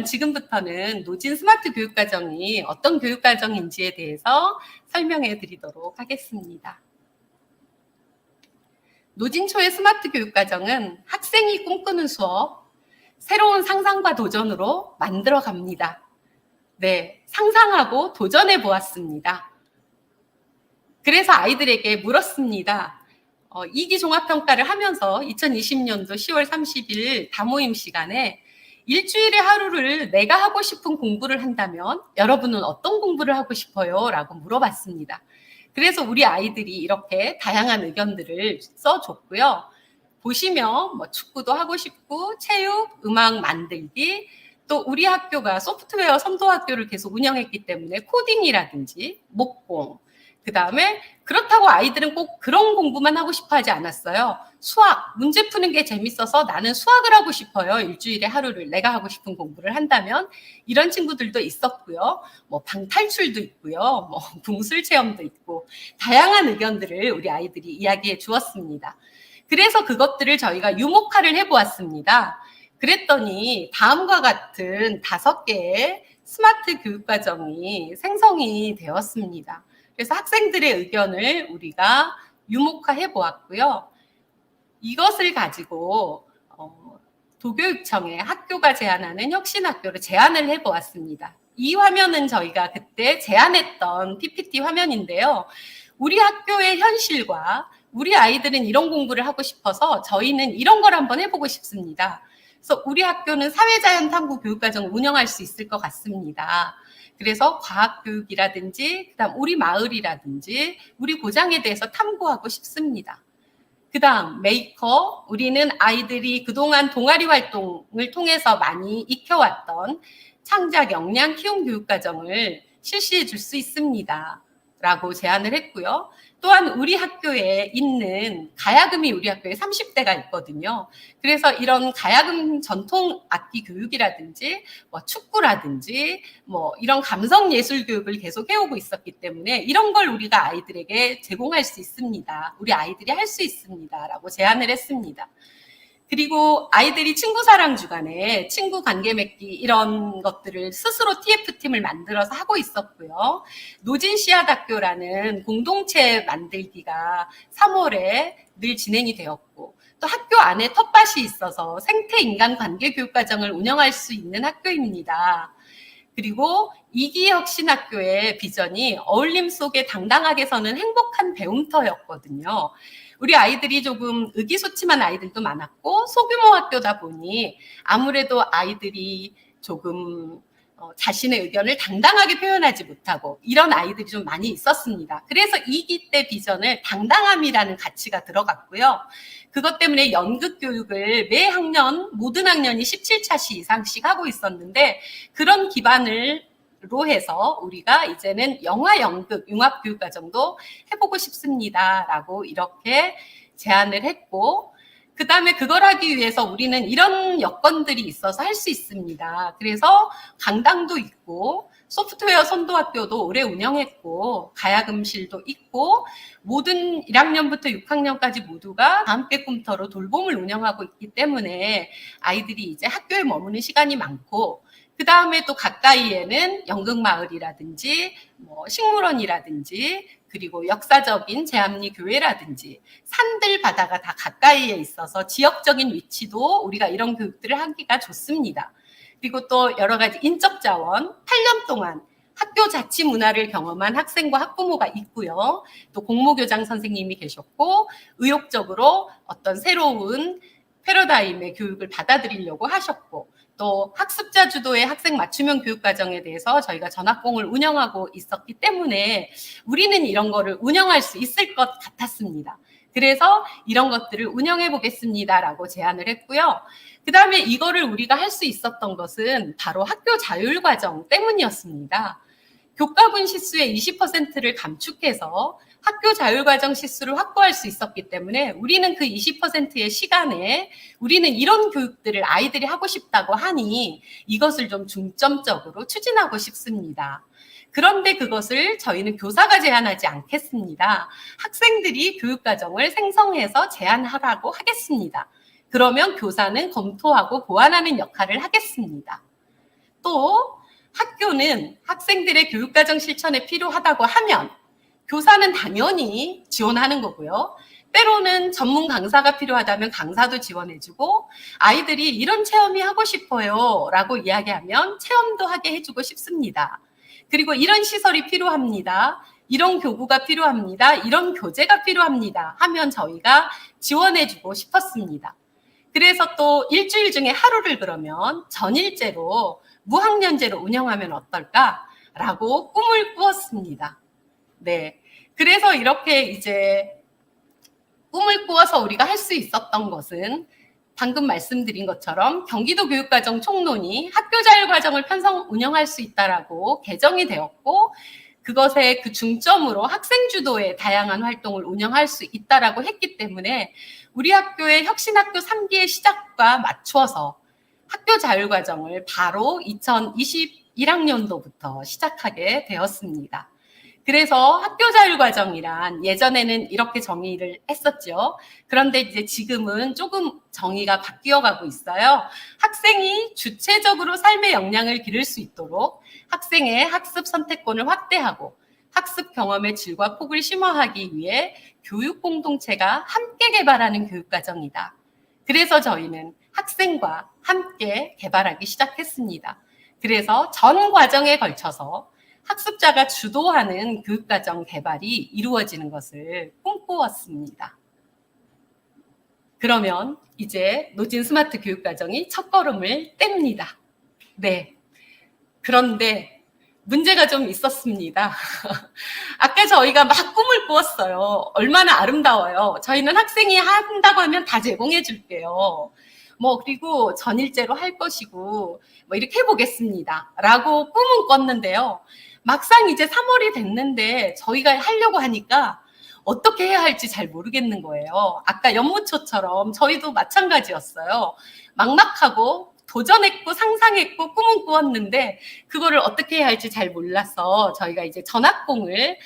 지금부터는 노진 스마트 교육과정이 어떤 교육과정인지에 대해서 설명해 드리도록 하겠습니다. 노진초의 스마트 교육과정은 학생이 꿈꾸는 수업, 새로운 상상과 도전으로 만들어 갑니다. 네, 상상하고 도전해 보았습니다. 그래서 아이들에게 물었습니다. 2기 종합평가를 하면서 2020년도 10월 30일 다모임 시간에 일주일에 하루를 내가 하고 싶은 공부를 한다면 여러분은 어떤 공부를 하고 싶어요? 라고 물어봤습니다. 그래서 우리 아이들이 이렇게 다양한 의견들을 써줬고요. 보시면 축구도 하고 싶고 체육, 음악 만들기, 또 우리 학교가 소프트웨어 선도학교를 계속 운영했기 때문에 코딩이라든지 목공, 그 다음에 그렇다고 아이들은 꼭 그런 공부만 하고 싶어 하지 않았어요. 수학, 문제 푸는 게 재밌어서 나는 수학을 하고 싶어요. 일주일에 하루를 내가 하고 싶은 공부를 한다면 이런 친구들도 있었고요. 방탈출도 있고요. 궁술 체험도 있고 다양한 의견들을 우리 아이들이 이야기해 주었습니다. 그래서 그것들을 저희가 유목화를 해보았습니다. 그랬더니 다음과 같은 5개의 스마트 교육과정이 생성이 되었습니다. 그래서 학생들의 의견을 우리가 유목화해 보았고요. 이것을 가지고 도교육청에 학교가 제안하는 혁신학교를 제안을 해 보았습니다. 이 화면은 저희가 그때 제안했던 PPT 화면인데요. 우리 학교의 현실과 우리 아이들은 이런 공부를 하고 싶어서 저희는 이런 걸 한번 해보고 싶습니다. 그래서 우리 학교는 사회자연탐구 교육과정을 운영할 수 있을 것 같습니다. 그래서 과학교육이라든지 그다음 우리 마을이라든지 우리 고장에 대해서 탐구하고 싶습니다. 그다음 메이커, 우리는 아이들이 그동안 동아리 활동을 통해서 많이 익혀왔던 창작 역량 키움 교육과정을 실시해 줄 수 있습니다. 라고 제안을 했고요. 또한 우리 학교에 있는 가야금이 우리 학교에 30대가 있거든요. 그래서 이런 가야금 전통 악기 교육이라든지 축구라든지 이런 감성 예술 교육을 계속 해오고 있었기 때문에 이런 걸 우리가 아이들에게 제공할 수 있습니다. 우리 아이들이 할 수 있습니다. 라고 제안을 했습니다. 그리고 아이들이 친구 사랑 주간에 친구 관계 맺기 이런 것들을 스스로 TF팀을 만들어서 하고 있었고요. 노진 씨앗학교라는 공동체 만들기가 3월에 늘 진행이 되었고 또 학교 안에 텃밭이 있어서 생태 인간 관계 교육 과정을 운영할 수 있는 학교입니다. 그리고 2기 혁신학교의 비전이 어울림 속에 당당하게 서는 행복한 배움터였거든요. 우리 아이들이 조금 의기소침한 아이들도 많았고 소규모 학교다 보니 아무래도 아이들이 조금 자신의 의견을 당당하게 표현하지 못하고 이런 아이들이 좀 많이 있었습니다. 그래서 2기 때 비전을 당당함이라는 가치가 들어갔고요. 그것 때문에 연극 교육을 매 학년 모든 학년이 17차시 이상씩 하고 있었는데 그런 기반을 로 해서 우리가 이제는 영화 연극 융합 교육 과정도 해보고 싶습니다라고 이렇게 제안을 했고 그 다음에 그걸 하기 위해서 우리는 이런 여건들이 있어서 할 수 있습니다. 그래서 강당도 있고 소프트웨어 선도학교도 오래 운영했고 가야금실도 있고 모든 1학년부터 6학년까지 모두가 함께 꿈터로 돌봄을 운영하고 있기 때문에 아이들이 이제 학교에 머무는 시간이 많고 그 다음에 또 가까이에는 연극마을이라든지 식물원이라든지 그리고 역사적인 제암리 교회라든지 산들 바다가 다 가까이에 있어서 지역적인 위치도 우리가 이런 교육들을 하기가 좋습니다. 그리고 또 여러 가지 인적 자원 8년 동안 학교 자치 문화를 경험한 학생과 학부모가 있고요. 또 공모교장 선생님이 계셨고 의욕적으로 어떤 새로운 패러다임의 교육을 받아들이려고 하셨고 또 학습자 주도의 학생 맞춤형 교육과정에 대해서 저희가 전학공을 운영하고 있었기 때문에 우리는 이런 거를 운영할 수 있을 것 같았습니다. 그래서 이런 것들을 운영해 보겠습니다라고 제안을 했고요. 그 다음에 이거를 우리가 할 수 있었던 것은 바로 학교 자율과정 때문이었습니다. 교과분 시수의 20%를 감축해서 학교 자율과정 시수를 확보할 수 있었기 때문에 우리는 그 20%의 시간에 우리는 이런 교육들을 아이들이 하고 싶다고 하니 이것을 좀 중점적으로 추진하고 싶습니다. 그런데 그것을 저희는 교사가 제안하지 않겠습니다. 학생들이 교육과정을 생성해서 제안하라고 하겠습니다. 그러면 교사는 검토하고 보완하는 역할을 하겠습니다. 또 학교는 학생들의 교육과정 실천에 필요하다고 하면 교사는 당연히 지원하는 거고요. 때로는 전문 강사가 필요하다면 강사도 지원해주고, 아이들이 이런 체험이 하고 싶어요 라고 이야기하면 체험도 하게 해주고 싶습니다. 그리고 이런 시설이 필요합니다. 이런 교구가 필요합니다. 이런 교재가 필요합니다 하면 저희가 지원해주고 싶었습니다. 그래서 또 일주일 중에 하루를 그러면 전일제로 무학년제로 운영하면 어떨까라고 꿈을 꾸었습니다. 네. 그래서 이렇게 이제 꿈을 꾸어서 우리가 할 수 있었던 것은 방금 말씀드린 것처럼 경기도 교육과정 총론이 학교자율과정을 편성 운영할 수 있다라고 개정이 되었고, 그것의 그 중점으로 학생주도의 다양한 활동을 운영할 수 있다라고 했기 때문에 우리 학교의 혁신학교 3기의 시작과 맞춰서 학교자율과정을 바로 2021학년도부터 시작하게 되었습니다. 그래서 학교자율과정이란 예전에는 이렇게 정의를 했었죠. 그런데 이제 지금은 조금 정의가 바뀌어가고 있어요. 학생이 주체적으로 삶의 역량을 기를 수 있도록 학생의 학습 선택권을 확대하고 학습 경험의 질과 폭을 심화하기 위해 교육 공동체가 함께 개발하는 교육과정이다. 그래서 저희는 학생과 함께 개발하기 시작했습니다. 그래서 전 과정에 걸쳐서 학습자가 주도하는 교육과정 개발이 이루어지는 것을 꿈꾸었습니다. 그러면 이제 노진 스마트 교육과정이 첫걸음을 뗍니다. 네. 그런데 문제가 좀 있었습니다. 아까 저희가 막 꿈을 꾸었어요. 얼마나 아름다워요. 저희는 학생이 한다고 하면 다 제공해 줄게요. 그리고 전일제로 할 것이고, 이렇게 해보겠습니다. 라고 꿈은 꿨는데요. 막상 이제 3월이 됐는데 저희가 하려고 하니까 어떻게 해야 할지 잘 모르겠는 거예요. 아까 연무초처럼 저희도 마찬가지였어요. 막막하고 도전했고 상상했고 꿈은 꾸었는데 그거를 어떻게 해야 할지 잘 몰라서 저희가 이제 전학공을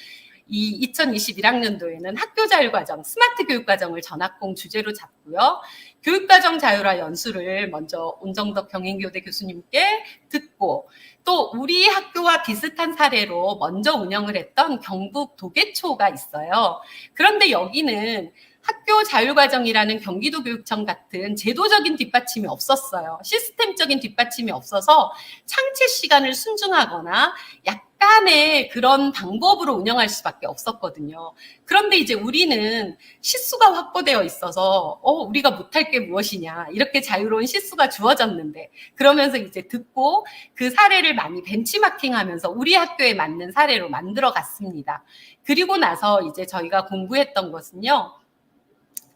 이 2021학년도에는 학교자율과정, 스마트 교육과정을 전학공 주제로 잡고요. 교육과정 자율화 연수를 먼저 온정덕 경인교대 교수님께 듣고, 또 우리 학교와 비슷한 사례로 먼저 운영을 했던 경북 도계초가 있어요. 그런데 여기는 학교 자율과정이라는 경기도 교육청 같은 제도적인 뒷받침이 없었어요. 시스템적인 뒷받침이 없어서 창체 시간을 순증하거나 약간의 그런 방법으로 운영할 수밖에 없었거든요. 그런데 이제 우리는 시수가 확보되어 있어서 우리가 못할 게 무엇이냐, 이렇게 자유로운 시수가 주어졌는데, 그러면서 이제 듣고 그 사례를 많이 벤치마킹하면서 우리 학교에 맞는 사례로 만들어 갔습니다. 그리고 나서 이제 저희가 공부했던 것은요,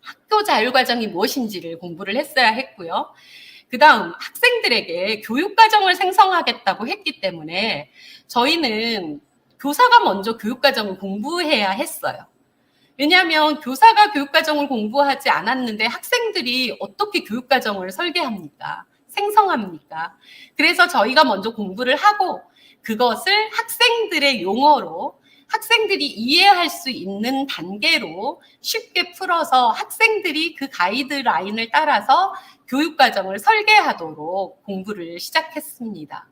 학교 자율과정이 무엇인지를 공부를 했어야 했고요. 그 다음 학생들에게 교육과정을 생성하겠다고 했기 때문에 저희는 교사가 먼저 교육과정을 공부해야 했어요. 왜냐하면 교사가 교육과정을 공부하지 않았는데 학생들이 어떻게 교육과정을 설계합니까? 생성합니까? 그래서 저희가 먼저 공부를 하고 그것을 학생들의 용어로, 학생들이 이해할 수 있는 단계로 쉽게 풀어서 학생들이 그 가이드라인을 따라서 교육과정을 설계하도록 공부를 시작했습니다.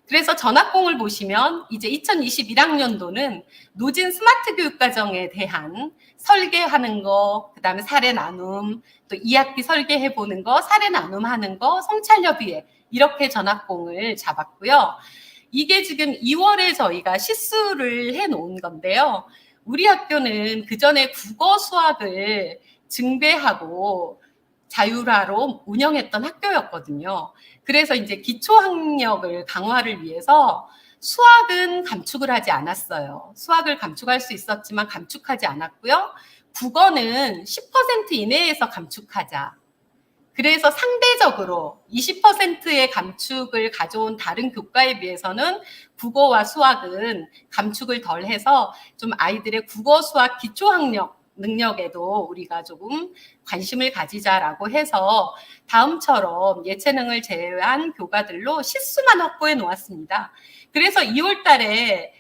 그래서 전학공을 보시면 이제 2021학년도는 노진 스마트 교육과정에 대한 설계하는 거, 그 다음에 사례 나눔, 또 2학기 설계해보는 거, 사례 나눔하는 거, 성찰협의회, 이렇게 전학공을 잡았고요. 이게 지금 2월에 저희가 시수를 해놓은 건데요. 우리 학교는 그 전에 국어 수학을 증배하고 자율화로 운영했던 학교였거든요. 그래서 이제 기초학력을 강화를 위해서 수학은 감축을 하지 않았어요. 수학을 감축할 수 있었지만 감축하지 않았고요. 국어는 10% 이내에서 감축하자. 그래서 상대적으로 20%의 감축을 가져온 다른 교과에 비해서는 국어와 수학은 감축을 덜 해서 좀 아이들의 국어, 수학, 기초학력 능력에도 우리가 조금 관심을 가지자라고 해서 다음처럼 예체능을 제외한 교과들로 시수만 확보해 놓았습니다. 그래서 2월 달에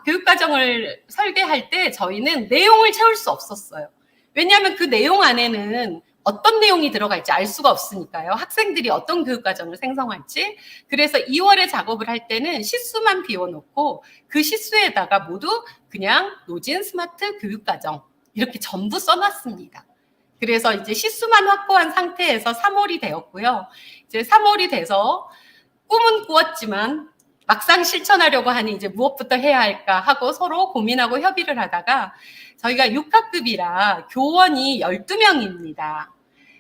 교육과정을 설계할 때 저희는 내용을 채울 수 없었어요. 왜냐하면 그 내용 안에는 어떤 내용이 들어갈지 알 수가 없으니까요. 학생들이 어떤 교육과정을 생성할지. 그래서 2월에 작업을 할 때는 시수만 비워놓고 그 시수에다가 모두 그냥 노진 스마트 교육과정 이렇게 전부 써놨습니다. 그래서 이제 시수만 확보한 상태에서 3월이 되었고요. 이제 3월이 돼서 꿈은 꾸었지만 막상 실천하려고 하니 이제 무엇부터 해야 할까 하고 서로 고민하고 협의를 하다가 저희가 6학급이라 교원이 12명입니다.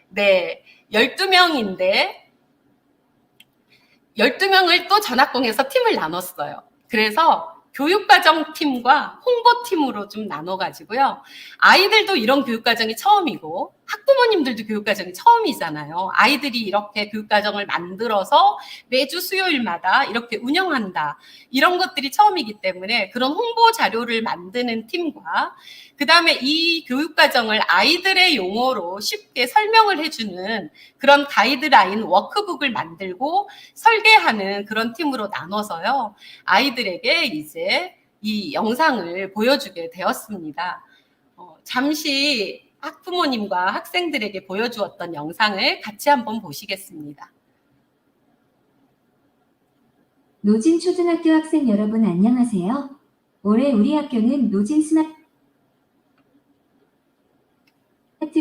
네, 12명인데 12명을 또 전학공에서 팀을 나눴어요. 그래서 교육과정팀과 홍보팀으로 좀 나눠가지고요. 아이들도 이런 교육과정이 처음이고 학부모님들도 교육과정이 처음이잖아요. 아이들이 이렇게 교육과정을 만들어서 매주 수요일마다 이렇게 운영한다. 이런 것들이 처음이기 때문에 그런 홍보 자료를 만드는 팀과 그다음에 이 교육과정을 아이들의 용어로 쉽게 설명을 해주는 그런 가이드라인 워크북을 만들고 설계하는 그런 팀으로 나눠서요. 아이들에게 이제 이 영상을 보여주게 되었습니다. 잠시 학부모님과 학생들에게 보여주었던 영상을 같이 한번 보시겠습니다. 노진초등학교 학생 여러분 안녕하세요. 올해 우리 학교는 노진 스마트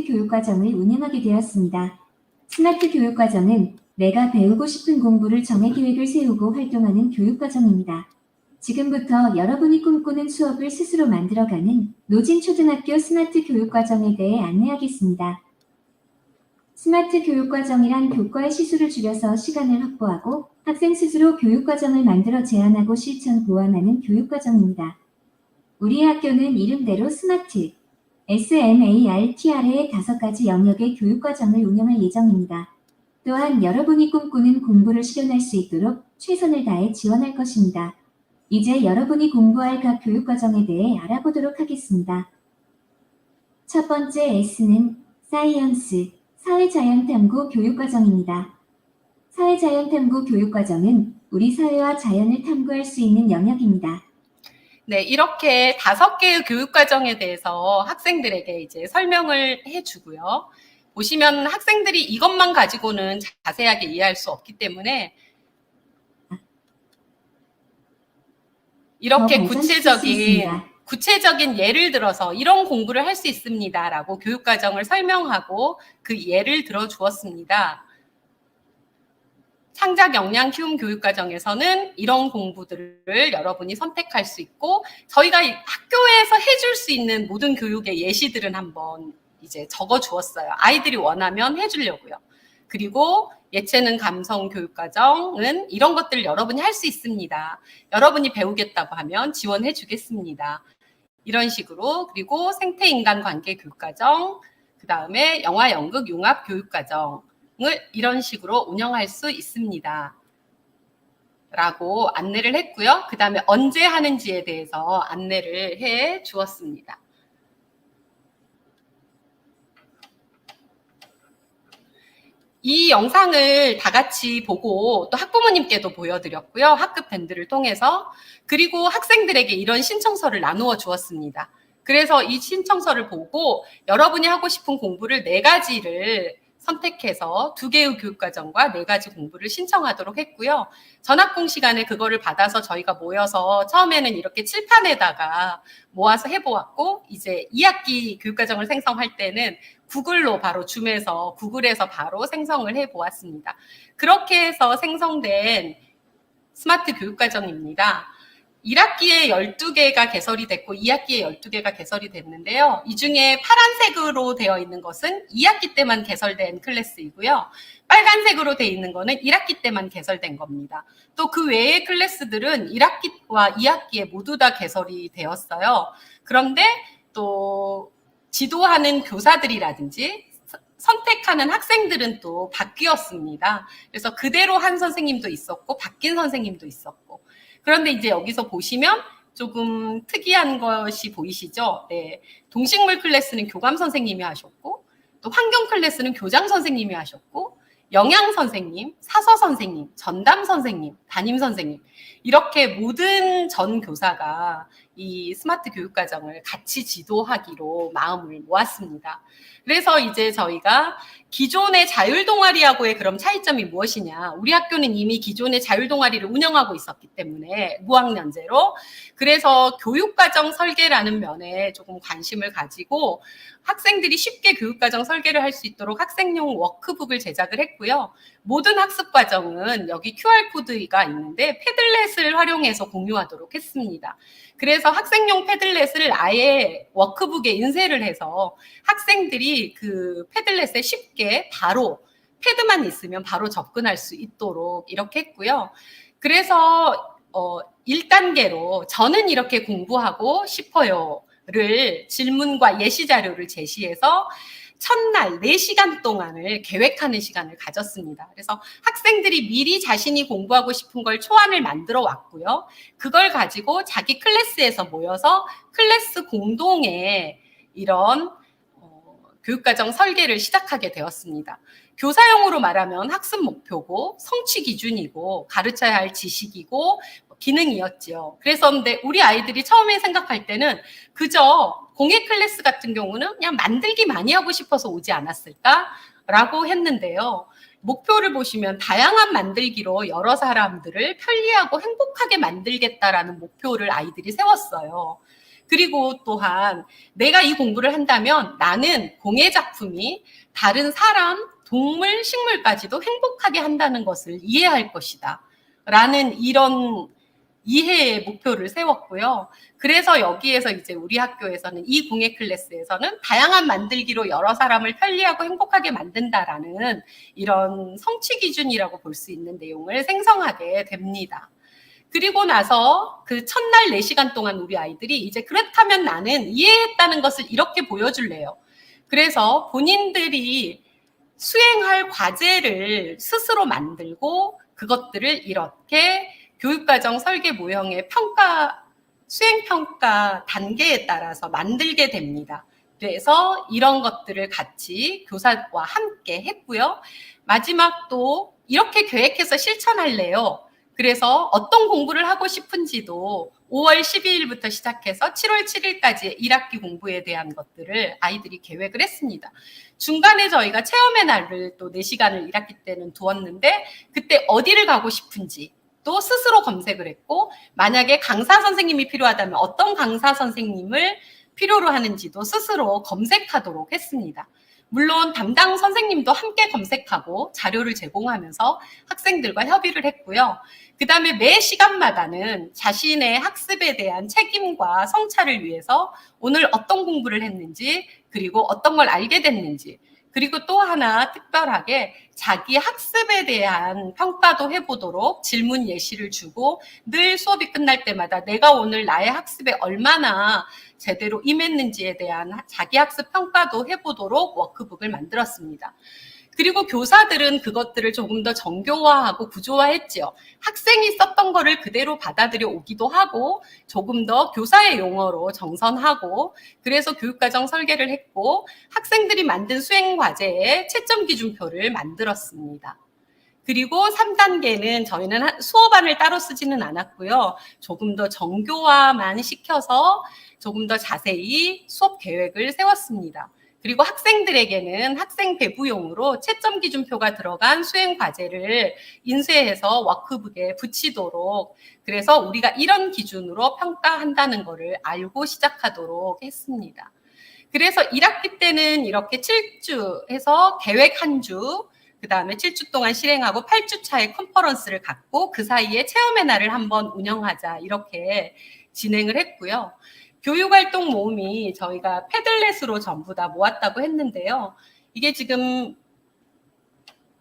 교육과정을 운영하게 되었습니다. 스마트 교육과정은 내가 배우고 싶은 공부를 정해 계획을 세우고 활동하는 교육과정입니다. 지금부터 여러분이 꿈꾸는 수업을 스스로 만들어가는 노진초등학교 스마트 교육과정에 대해 안내하겠습니다. 스마트 교육과정이란 교과의 시수를 줄여서 시간을 확보하고 학생 스스로 교육과정을 만들어 제안하고 실천 보완하는 교육과정입니다. 우리 학교는 이름대로 스마트, SMART의 5가지 영역의 교육과정을 운영할 예정입니다. 또한 여러분이 꿈꾸는 공부를 실현할 수 있도록 최선을 다해 지원할 것입니다. 이제 여러분이 공부할 각 교육과정에 대해 알아보도록 하겠습니다. 첫 번째 S는 사이언스, 사회자연탐구 교육과정입니다. 사회자연탐구 교육과정은 우리 사회와 자연을 탐구할 수 있는 영역입니다. 네, 이렇게 5개의 교육과정에 대해서 학생들에게 이제 설명을 해주고요. 보시면 학생들이 이것만 가지고는 자세하게 이해할 수 없기 때문에 이렇게 구체적인 예를 들어서 이런 공부를 할 수 있습니다라고 교육과정을 설명하고 그 예를 들어 주었습니다. 창작 역량 키움 교육과정에서는 이런 공부들을 여러분이 선택할 수 있고 저희가 학교에서 해줄 수 있는 모든 교육의 예시들은 한번 이제 적어 주었어요. 아이들이 원하면 해주려고요. 그리고 예체능 감성 교육과정은 이런 것들을 여러분이 할 수 있습니다. 여러분이 배우겠다고 하면 지원해 주겠습니다. 이런 식으로. 그리고 생태인간 관계 교육과정, 그 다음에 영화 연극 융합 교육과정을 이런 식으로 운영할 수 있습니다. 라고 안내를 했고요. 그 다음에 언제 하는지에 대해서 안내를 해 주었습니다. 이 영상을 다 같이 보고 또 학부모님께도 보여드렸고요. 학급 밴드를 통해서. 그리고 학생들에게 이런 신청서를 나누어 주었습니다. 그래서 이 신청서를 보고 여러분이 하고 싶은 공부를 4가지를 선택해서 2개의 교육과정과 4가지 공부를 신청하도록 했고요. 전학공 시간에 그거를 받아서 저희가 모여서 처음에는 이렇게 칠판에다가 모아서 해보았고 이제 2학기 교육과정을 생성할 때는 구글로 바로 줌에서 구글에서 바로 생성을 해보았습니다. 그렇게 해서 생성된 스마트 교육과정입니다. 1학기에 12개가 개설이 됐고 2학기에 12개가 개설이 됐는데요. 이 중에 파란색으로 되어 있는 것은 2학기 때만 개설된 클래스이고요. 빨간색으로 되어 있는 거는 1학기 때만 개설된 겁니다. 또 그 외의 클래스들은 1학기와 2학기에 모두 다 개설이 되었어요. 그런데 또 지도하는 교사들이라든지 선택하는 학생들은 또 바뀌었습니다. 그래서 그대로 한 선생님도 있었고 바뀐 선생님도 있었고 그런데 이제 여기서 보시면 조금 특이한 것이 보이시죠? 네, 동식물 클래스는 교감 선생님이 하셨고 또 환경 클래스는 교장 선생님이 하셨고 영양 선생님, 사서 선생님, 전담 선생님, 담임 선생님 이렇게 모든 전 교사가 이 스마트 교육과정을 같이 지도하기로 마음을 모았습니다. 그래서 이제 저희가 기존의 자율동아리하고의 그럼 차이점이 무엇이냐. 우리 학교는 이미 기존의 자율동아리를 운영하고 있었기 때문에 무학년제로 그래서 교육과정 설계라는 면에 조금 관심을 가지고 학생들이 쉽게 교육과정 설계를 할 수 있도록 학생용 워크북을 제작을 했고요. 모든 학습과정은 여기 QR코드가 있는데 패들렛을 활용해서 공유하도록 했습니다. 그래서 학생용 패들렛을 아예 워크북에 인쇄를 해서 학생들이 그 패들렛에 쉽게 바로 패드만 있으면 바로 접근할 수 있도록 이렇게 했고요. 그래서 1단계로 저는 이렇게 공부하고 싶어요를 질문과 예시 자료를 제시해서 첫날 4시간 동안을 계획하는 시간을 가졌습니다. 그래서 학생들이 미리 자신이 공부하고 싶은 걸 초안을 만들어 왔고요. 그걸 가지고 자기 클래스에서 모여서 클래스 공동의 이런 교육과정 설계를 시작하게 되었습니다. 교사용으로 말하면 학습 목표고 성취 기준이고 가르쳐야 할 지식이고 기능이었죠. 그래서 근데 우리 아이들이 처음에 생각할 때는 그저 공예 클래스 같은 경우는 그냥 만들기 많이 하고 싶어서 오지 않았을까라고 했는데요. 목표를 보시면 다양한 만들기로 여러 사람들을 편리하고 행복하게 만들겠다라는 목표를 아이들이 세웠어요. 그리고 또한 내가 이 공부를 한다면 나는 공예 작품이 다른 사람, 동물, 식물까지도 행복하게 한다는 것을 이해할 것이다. 라는 이런 이해의 목표를 세웠고요. 그래서 여기에서 이제 우리 학교에서는 이 공예 클래스에서는 다양한 만들기로 여러 사람을 편리하고 행복하게 만든다라는 이런 성취 기준이라고 볼 수 있는 내용을 생성하게 됩니다. 그리고 나서 그 첫날 4시간 동안 우리 아이들이 이제 그렇다면 나는 이해했다는 것을 이렇게 보여줄래요. 그래서 본인들이 수행할 과제를 스스로 만들고 그것들을 이렇게 교육과정 설계 모형의 수행평가 단계에 따라서 만들게 됩니다. 그래서 이런 것들을 같이 교사와 함께 했고요. 마지막 또 이렇게 계획해서 실천할래요. 그래서 어떤 공부를 하고 싶은지도 5월 12일부터 시작해서 7월 7일까지의 1학기 공부에 대한 것들을 아이들이 계획을 했습니다. 중간에 저희가 체험의 날을 또 4시간을 1학기 때는 두었는데 그때 어디를 가고 싶은지 또 스스로 검색을 했고 만약에 강사 선생님이 필요하다면 어떤 강사 선생님을 필요로 하는지도 스스로 검색하도록 했습니다. 물론 담당 선생님도 함께 검색하고 자료를 제공하면서 학생들과 협의를 했고요. 그 다음에 매 시간마다는 자신의 학습에 대한 책임과 성찰을 위해서 오늘 어떤 공부를 했는지 그리고 어떤 걸 알게 됐는지 그리고 또 하나 특별하게 자기 학습에 대한 평가도 해보도록 질문 예시를 주고 늘 수업이 끝날 때마다 내가 오늘 나의 학습에 얼마나 제대로 임했는지에 대한 자기 학습 평가도 해보도록 워크북을 만들었습니다. 그리고 교사들은 그것들을 조금 더 정교화하고 구조화했지요. 학생이 썼던 거를 그대로 받아들여 오기도 하고 조금 더 교사의 용어로 정선하고 그래서 교육과정 설계를 했고 학생들이 만든 수행과제에 채점 기준표를 만들었습니다. 그리고 3단계는 저희는 수업안을 따로 쓰지는 않았고요. 조금 더 정교화만 시켜서 조금 더 자세히 수업 계획을 세웠습니다. 그리고 학생들에게는 학생 배부용으로 채점 기준표가 들어간 수행 과제를 인쇄해서 워크북에 붙이도록 그래서 우리가 이런 기준으로 평가한다는 것을 알고 시작하도록 했습니다. 그래서 1학기 때는 이렇게 7주 해서 계획 한 주, 그 다음에 7주 동안 실행하고 8주 차에 컨퍼런스를 갖고 그 사이에 체험의 날을 한번 운영하자 이렇게 진행을 했고요. 교육활동 모음이 저희가 패들렛으로 전부 다 모았다고 했는데요. 이게 지금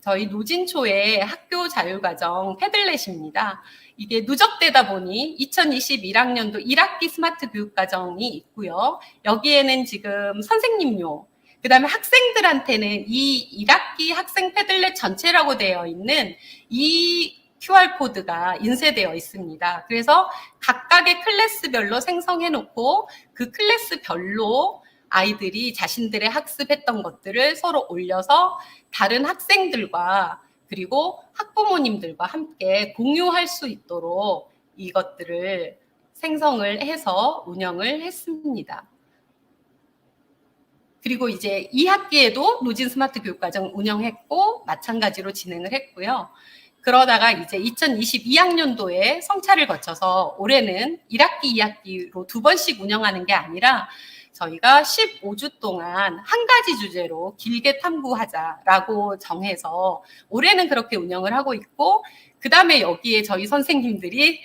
저희 노진초의 학교 자율과정 패들렛입니다. 이게 누적되다 보니 2021학년도 1학기 스마트 교육과정이 있고요. 여기에는 지금 선생님용, 그 다음에 학생들한테는 이 1학기 학생 패들렛 전체라고 되어 있는 이 QR코드가 인쇄되어 있습니다. 그래서 각각의 클래스별로 생성해 놓고 그 클래스별로 아이들이 자신들의 학습했던 것들을 서로 올려서 다른 학생들과 그리고 학부모님들과 함께 공유할 수 있도록 이것들을 생성을 해서 운영을 했습니다. 그리고 이제 2학기에도 로진 스마트 교육과정 운영했고 마찬가지로 진행을 했고요. 그러다가 이제 2022학년도에 성차를 거쳐서 올해는 1학기, 2학기로 두 번씩 운영하는 게 아니라 저희가 15주 동안 한 가지 주제로 길게 탐구하자라고 정해서 올해는 그렇게 운영을 하고 있고, 그 다음에 여기에 저희 선생님들이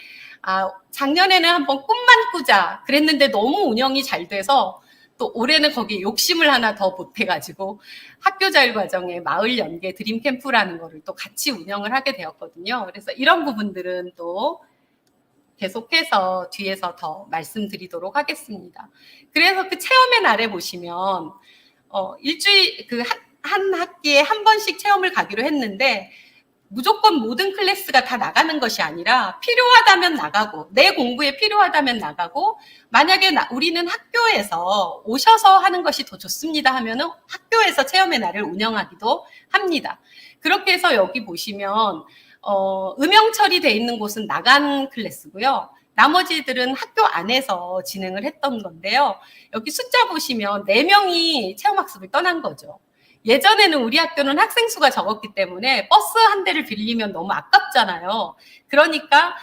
작년에는 한번 꿈만 꾸자 그랬는데 너무 운영이 잘 돼서 또 올해는 거기에 욕심을 하나 더 보태가지고 학교자율과정의 마을 연계 드림 캠프라는 거를 또 같이 운영을 하게 되었거든요. 그래서 이런 부분들은 또 계속해서 뒤에서 더 말씀드리도록 하겠습니다. 그래서 그 체험의 날에 보시면 일주일 한 학기에 한 번씩 체험을 가기로 했는데 무조건 모든 클래스가 다 나가는 것이 아니라 필요하다면 나가고 내 공부에 필요하다면 나가고, 만약에 우리는 학교에서 오셔서 하는 것이 더 좋습니다 하면은 학교에서 체험의 날을 운영하기도 합니다. 그렇게 해서 여기 보시면 음영 처리되어 있는 곳은 나간 클래스고요. 나머지들은 학교 안에서 진행을 했던 건데요. 여기 숫자 보시면 4명이 체험학습을 떠난 거죠. 예전에는 우리 학교는 학생 수가 적었기 때문에 버스 한 대를 빌리면 너무 아깝잖아요. 그러니까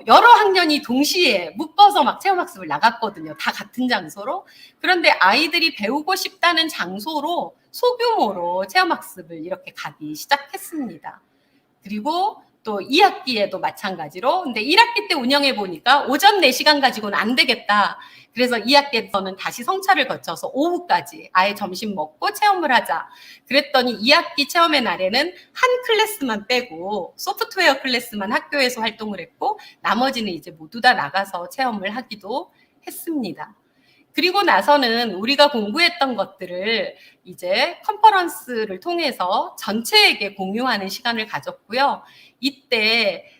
여러 학년이 동시에 묶어서 막 체험학습을 나갔거든요. 다 같은 장소로. 그런데 아이들이 배우고 싶다는 장소로 소규모로 체험학습을 이렇게 가기 시작했습니다. 그리고 또 2학기에도 마찬가지로, 근데 1학기 때 운영해 보니까 오전 4시간 가지고는 안 되겠다. 그래서 2학기에서는 다시 성차를 거쳐서 오후까지 아예 점심 먹고 체험을 하자. 그랬더니 2학기 체험의 날에는 한 클래스만 빼고 소프트웨어 클래스만 학교에서 활동을 했고, 나머지는 이제 모두 다 나가서 체험을 하기도 했습니다. 그리고 나서는 우리가 공부했던 것들을 이제 컨퍼런스를 통해서 전체에게 공유하는 시간을 가졌고요. 이때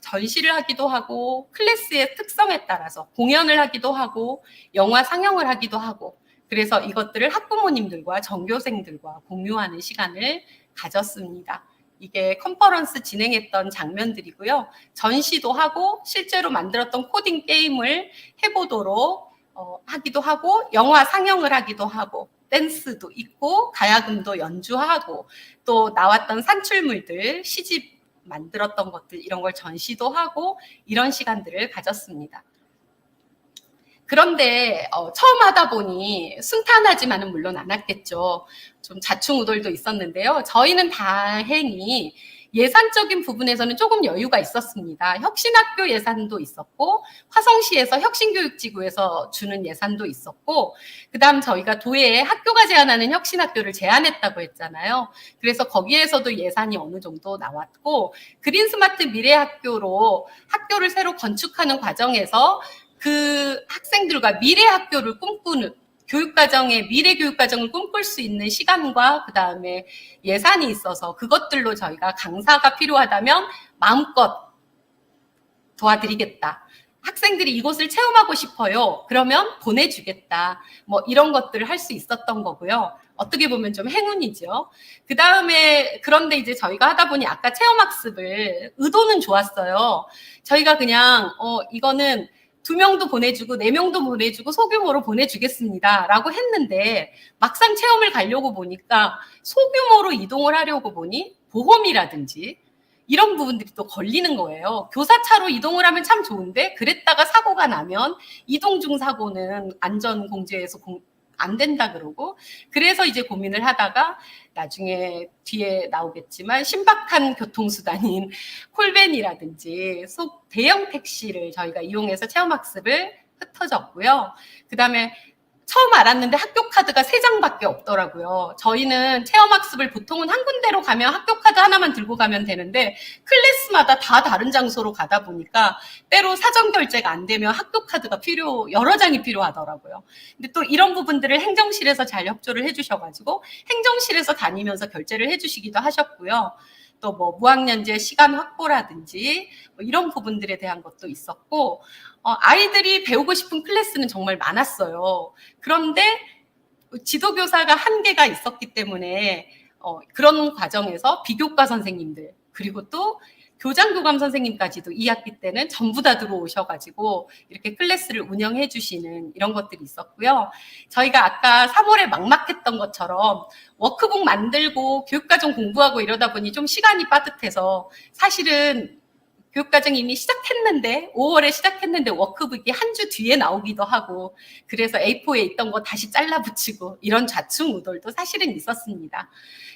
전시를 하기도 하고, 클래스의 특성에 따라서 공연을 하기도 하고, 영화 상영을 하기도 하고, 그래서 이것들을 학부모님들과 전교생들과 공유하는 시간을 가졌습니다. 이게 컨퍼런스 진행했던 장면들이고요. 전시도 하고 실제로 만들었던 코딩 게임을 해보도록 하기도 하고, 영화 상영을 하기도 하고, 댄스도 있고, 가야금도 연주하고, 또 나왔던 산출물들, 시집 만들었던 것들, 이런 걸 전시도 하고, 이런 시간들을 가졌습니다. 그런데 처음 하다 보니 순탄하지만은 물론 않았겠죠. 좀 자충우돌도 있었는데요. 저희는 다행히 예산적인 부분에서는 조금 여유가 있었습니다. 혁신학교 예산도 있었고, 화성시에서 혁신교육지구에서 주는 예산도 있었고, 그 다음 저희가 도에에 학교가 제안하는 혁신학교를 제안했다고 했잖아요. 그래서 거기에서도 예산이 어느 정도 나왔고, 그린스마트 미래학교로 학교를 새로 건축하는 과정에서 그 학생들과 미래 학교를 꿈꾸는, 교육과정의 미래 교육과정을 꿈꿀 수 있는 시간과 그 다음에 예산이 있어서 그것들로 저희가 강사가 필요하다면 마음껏 도와드리겠다. 학생들이 이곳을 체험하고 싶어요. 그러면 보내주겠다. 뭐 이런 것들을 할 수 있었던 거고요. 어떻게 보면 좀 행운이죠. 그 다음에 그런데 이제 저희가 하다 보니 아까 체험학습을 의도는 좋았어요. 저희가 그냥 이거는 2명도 보내주고 4명도 보내주고 소규모로 보내주겠습니다 라고 했는데, 막상 체험을 가려고 보니까 소규모로 이동을 하려고 보니 보험이라든지 이런 부분들이 또 걸리는 거예요. 교사차로 이동을 하면 참 좋은데, 그랬다가 사고가 나면 이동 중 사고는 안전공제에서 안 된다 그러고, 그래서 이제 고민을 하다가 나중에 뒤에 나오겠지만 신박한 교통수단인 콜밴이라든지 대형 택시를 저희가 이용해서 체험학습을 흩어졌고요. 그 다음에 처음 알았는데 학교 카드가 3장밖에 없더라고요. 저희는 체험학습을 보통은 한 군데로 가면 학교 카드 하나만 들고 가면 되는데, 클래스마다 다 다른 장소로 가다 보니까 때로 사전 결제가 안 되면 학교 카드가 여러 장이 필요하더라고요. 근데 또 이런 부분들을 행정실에서 잘 협조를 해주셔가지고 행정실에서 다니면서 결제를 해주시기도 하셨고요. 또 뭐 무학년제 시간 확보라든지 뭐 이런 부분들에 대한 것도 있었고, 아이들이 배우고 싶은 클래스는 정말 많았어요. 그런데 지도교사가 한계가 있었기 때문에 그런 과정에서 비교과 선생님들, 그리고 또 교장교감 선생님까지도 2학기 때는 전부 다 들어오셔가지고 이렇게 클래스를 운영해 주시는 이런 것들이 있었고요. 저희가 아까 3월에 막막했던 것처럼 워크북 만들고 교육과정 공부하고 이러다 보니 좀 시간이 빠듯해서 사실은 교육과정이 이미 시작했는데 5월에 시작했는데 워크북이 한 주 뒤에 나오기도 하고, 그래서 A4에 있던 거 다시 잘라 붙이고 이런 좌충우돌도 사실은 있었습니다.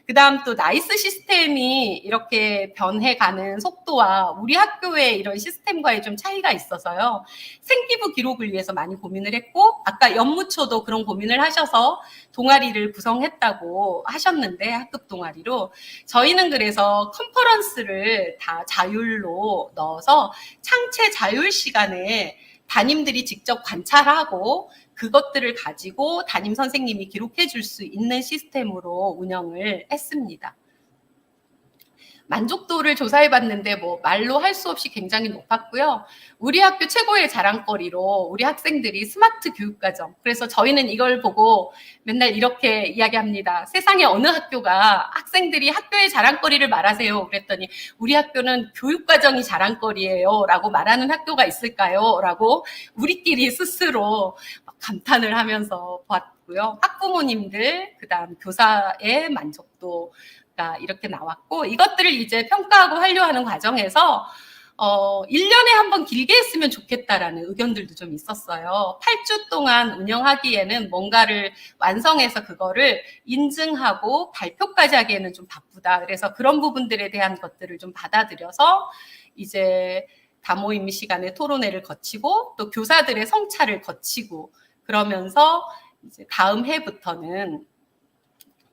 그 다음 또 나이스 시스템이 이렇게 변해가는 속도와 우리 학교의 이런 시스템과의 좀 차이가 있어서요. 생기부 기록을 위해서 많이 고민을 했고, 아까 연무초도 그런 고민을 하셔서 동아리를 구성했다고 하셨는데, 학급 동아리로 저희는 그래서 컨퍼런스를 다 자율로 넣어서 창체 자율 시간에 담임들이 직접 관찰하고 그것들을 가지고 담임 선생님이 기록해 줄 수 있는 시스템으로 운영을 했습니다. 만족도를 조사해 봤는데 뭐 말로 할 수 없이 굉장히 높았고요. 우리 학교 최고의 자랑거리로 우리 학생들이 스마트 교육과정, 그래서 저희는 이걸 보고 맨날 이렇게 이야기합니다. 세상에 어느 학교가 학생들이 학교의 자랑거리를 말하세요 그랬더니 우리 학교는 교육과정이 자랑거리예요 라고 말하는 학교가 있을까요? 라고 우리끼리 스스로 감탄을 하면서 보았고요. 학부모님들, 그 다음 교사의 만족도 이렇게 나왔고, 이것들을 이제 평가하고 완료하는 과정에서 1년에 한 번 길게 했으면 좋겠다라는 의견들도 좀 있었어요. 8주 동안 운영하기에는 뭔가를 완성해서 그거를 인증하고 발표까지 하기에는 좀 바쁘다. 그래서 그런 부분들에 대한 것들을 좀 받아들여서 이제 다모임 시간에 토론회를 거치고 또 교사들의 성찰을 거치고 그러면서 이제 다음 해부터는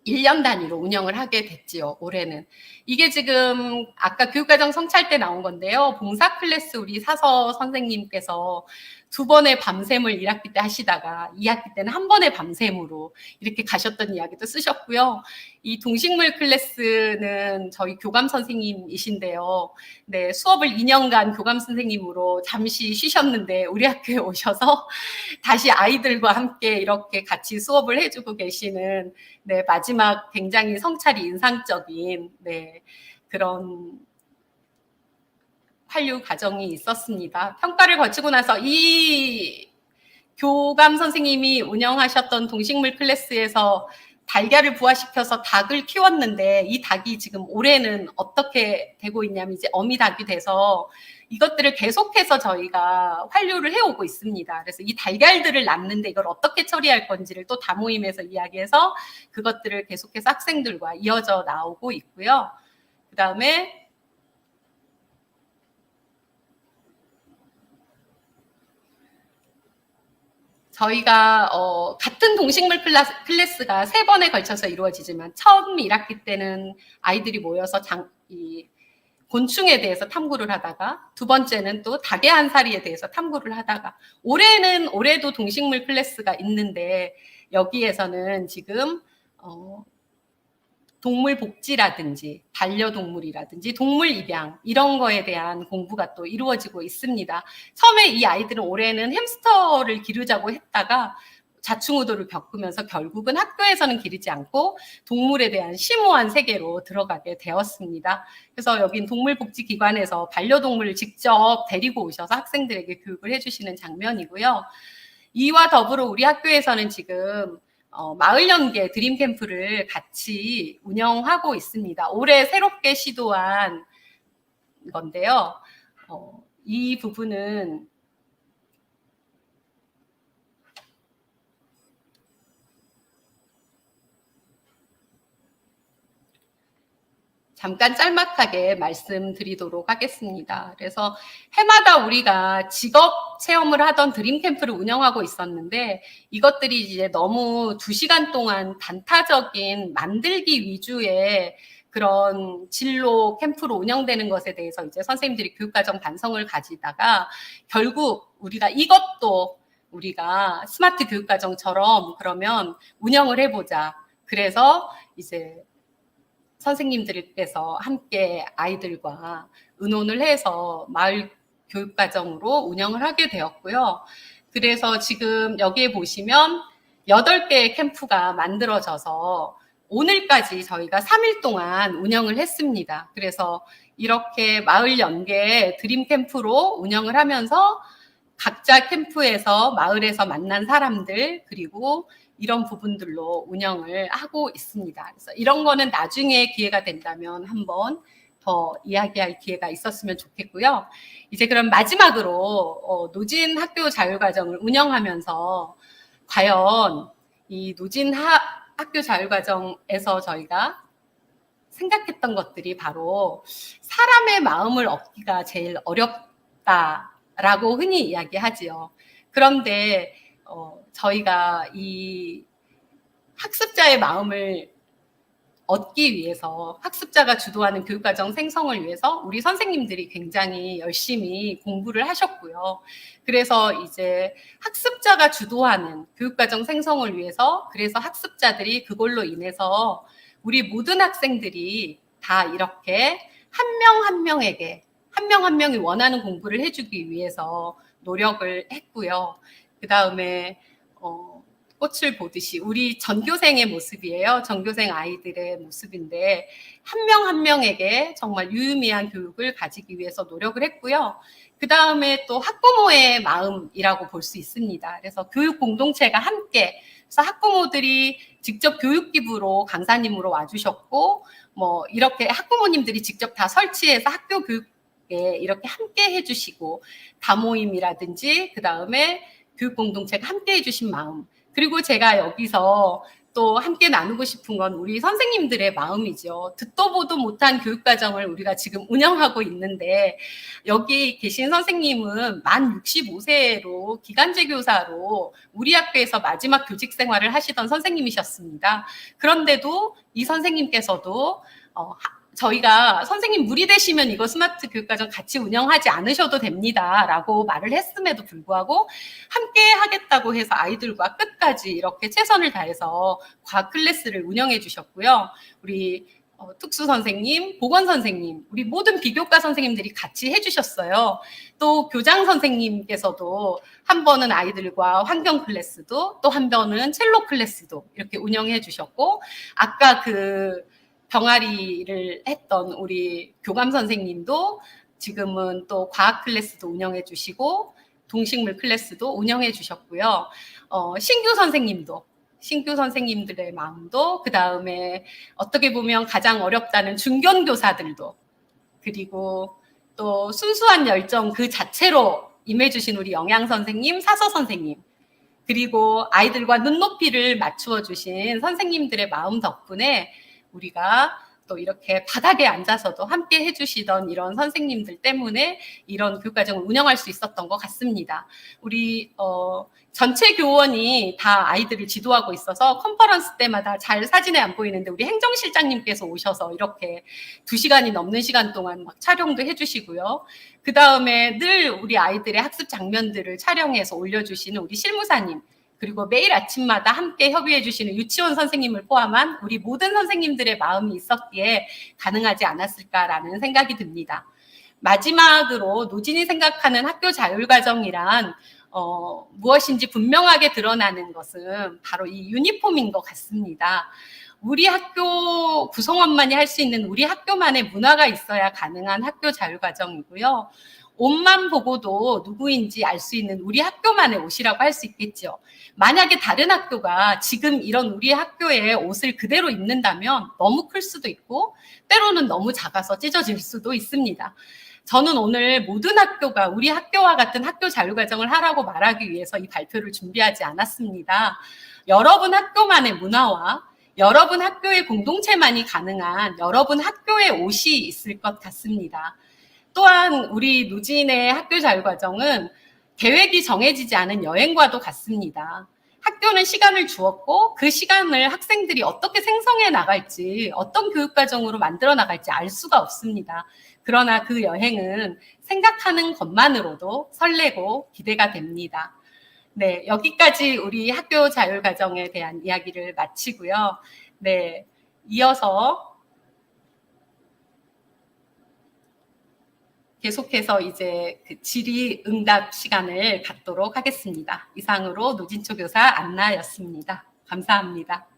1년 단위로 운영을 하게 됐지요, 올해는. 이게 지금 아까 교육과정 성찰 때 나온 건데요. 봉사 클래스 우리 사서 선생님께서 2번의 밤샘을 1학기 때 하시다가 2학기 때는 한 번의 밤샘으로 이렇게 가셨던 이야기도 쓰셨고요. 이 동식물 클래스는 저희 교감 선생님이신데요. 네, 수업을 2년간 교감 선생님으로 잠시 쉬셨는데 우리 학교에 오셔서 다시 아이들과 함께 이렇게 같이 수업을 해주고 계시는, 네, 마지막 굉장히 성찰이 인상적인, 네, 그런 환류 과정이 있었습니다. 평가를 거치고 나서 이 교감 선생님이 운영하셨던 동식물 클래스에서 달걀을 부화시켜서 닭을 키웠는데 이 닭이 지금 올해는 어떻게 되고 있냐면 이제 어미닭이 돼서 이것들을 계속해서 저희가 환류를 해오고 있습니다. 그래서 이 달걀들을 낳는데 이걸 어떻게 처리할 건지를 또 다모임에서 이야기해서 그것들을 계속해서 학생들과 이어져 나오고 있고요. 그 다음에 저희가 같은 동식물 클래스가 3번에 걸쳐서 이루어지지만 처음 1학기 때는 아이들이 모여서 이 곤충에 대해서 탐구를 하다가 2번째는 또 닭의 한사리에 대해서 탐구를 하다가 올해도 동식물 클래스가 있는데 여기에서는 지금 동물 복지라든지 반려동물이라든지 동물 입양 이런 거에 대한 공부가 또 이루어지고 있습니다. 처음에 이 아이들은 올해는 햄스터를 기르자고 했다가 좌충우돌을 겪으면서 결국은 학교에서는 기르지 않고 동물에 대한 심오한 세계로 들어가게 되었습니다. 그래서 여긴 동물복지기관에서 반려동물을 직접 데리고 오셔서 학생들에게 교육을 해주시는 장면이고요. 이와 더불어 우리 학교에서는 지금 마을 연계 드림 캠프를 같이 운영하고 있습니다. 올해 새롭게 시도한 건데요. 이 부분은 잠깐 짤막하게 말씀드리도록 하겠습니다. 그래서 해마다 우리가 직업 체험을 하던 드림 캠프를 운영하고 있었는데 이것들이 이제 너무 2시간 동안 단타적인 만들기 위주의 그런 진로 캠프로 운영되는 것에 대해서 이제 선생님들이 교육과정 반성을 가지다가 결국 우리가 이것도 우리가 스마트 교육과정처럼 그러면 운영을 해보자. 그래서 이제 선생님들께서 함께 아이들과 의논을 해서 마을 교육과정으로 운영을 하게 되었고요. 그래서 지금 여기에 보시면 8개의 캠프가 만들어져서 오늘까지 저희가 3일 동안 운영을 했습니다. 그래서 이렇게 마을 연계 드림 캠프로 운영을 하면서 각자 캠프에서 마을에서 만난 사람들 그리고 이런 부분들로 운영을 하고 있습니다. 그래서 이런 거는 나중에 기회가 된다면 한번 더 이야기할 기회가 있었으면 좋겠고요. 이제 그럼 마지막으로 노진 학교 자율과정을 운영하면서 과연 이 노진 학교 자율과정에서 저희가 생각했던 것들이 바로 사람의 마음을 얻기가 제일 어렵다라고 흔히 이야기하지요. 그런데 저희가 이 학습자의 마음을 얻기 위해서 학습자가 주도하는 교육과정 생성을 위해서 우리 선생님들이 굉장히 열심히 공부를 하셨고요. 그래서 이제 학습자가 주도하는 교육과정 생성을 위해서 그래서 학습자들이 그걸로 인해서 우리 모든 학생들이 다 이렇게 한 명 한 명에게 한 명 한 명이 원하는 공부를 해주기 위해서 노력을 했고요. 그 다음에 꽃을 보듯이 우리 전교생의 모습이에요. 전교생 아이들의 모습인데 한 명 한 명에게 정말 유의미한 교육을 가지기 위해서 노력을 했고요. 그 다음에 또 학부모의 마음이라고 볼 수 있습니다. 그래서 교육 공동체가 함께 그래서 학부모들이 직접 교육기부로 강사님으로 와주셨고 뭐 이렇게 학부모님들이 직접 다 설치해서 학교 교육에 이렇게 함께 해주시고 다모임이라든지 그 다음에 교육 공동체가 함께 해주신 마음 그리고 제가 여기서 또 함께 나누고 싶은 건 우리 선생님들의 마음이죠. 듣도 보도 못한 교육과정을 우리가 지금 운영하고 있는데 여기 계신 선생님은 만 65세로 기간제 교사로 우리 학교에서 마지막 교직 생활을 하시던 선생님이셨습니다. 그런데도 이 선생님께서도 저희가 선생님 무리 되시면 이거 스마트 교육과정 같이 운영하지 않으셔도 됩니다 라고 말을 했음에도 불구하고 함께 하겠다고 해서 아이들과 끝까지 이렇게 최선을 다해서 과학 클래스를 운영해 주셨고요. 우리 특수 선생님, 보건 선생님, 우리 모든 비교과 선생님들이 같이 해주셨어요. 또 교장 선생님께서도 한 번은 아이들과 환경 클래스도 또 한 번은 첼로 클래스도 이렇게 운영해 주셨고 아까 그 병아리를 했던 우리 교감 선생님도 지금은 또 과학 클래스도 운영해 주시고 동식물 클래스도 운영해 주셨고요. 신규 선생님들의 마음도 그 다음에 어떻게 보면 가장 어렵다는 중견교사들도 그리고 또 순수한 열정 그 자체로 임해주신 우리 영양 선생님, 사서 선생님 그리고 아이들과 눈높이를 맞추어 주신 선생님들의 마음 덕분에 우리가 또 이렇게 바닥에 앉아서도 함께 해주시던 이런 선생님들 때문에 이런 교육과정을 운영할 수 있었던 것 같습니다. 우리 전체 교원이 다 아이들을 지도하고 있어서 컨퍼런스 때마다 잘 사진에 안 보이는데 우리 행정실장님께서 오셔서 이렇게 2시간이 넘는 시간 동안 막 촬영도 해주시고요. 그 다음에 늘 우리 아이들의 학습 장면들을 촬영해서 올려주시는 우리 실무사님 그리고 매일 아침마다 함께 협의해 주시는 유치원 선생님을 포함한 우리 모든 선생님들의 마음이 있었기에 가능하지 않았을까라는 생각이 듭니다. 마지막으로 노진이 생각하는 학교 자율과정이란 무엇인지 분명하게 드러나는 것은 바로 이 유니폼인 것 같습니다. 우리 학교 구성원만이 할 수 있는 우리 학교만의 문화가 있어야 가능한 학교 자율과정이고요. 옷만 보고도 누구인지 알 수 있는 우리 학교만의 옷이라고 할 수 있겠죠. 만약에 다른 학교가 지금 이런 우리 학교의 옷을 그대로 입는다면 너무 클 수도 있고 때로는 너무 작아서 찢어질 수도 있습니다. 저는 오늘 모든 학교가 우리 학교와 같은 학교 자율과정을 하라고 말하기 위해서 이 발표를 준비하지 않았습니다. 여러분 학교만의 문화와 여러분 학교의 공동체만이 가능한 여러분 학교의 옷이 있을 것 같습니다. 또한 우리 노진의 학교 자율과정은 계획이 정해지지 않은 여행과도 같습니다. 학교는 시간을 주었고 그 시간을 학생들이 어떻게 생성해 나갈지 어떤 교육과정으로 만들어 나갈지 알 수가 없습니다. 그러나 그 여행은 생각하는 것만으로도 설레고 기대가 됩니다. 네, 여기까지 우리 학교 자율과정에 대한 이야기를 마치고요. 네, 이어서 계속해서 이제 그 질의응답 시간을 갖도록 하겠습니다. 이상으로 노진초 교사 안나였습니다. 감사합니다.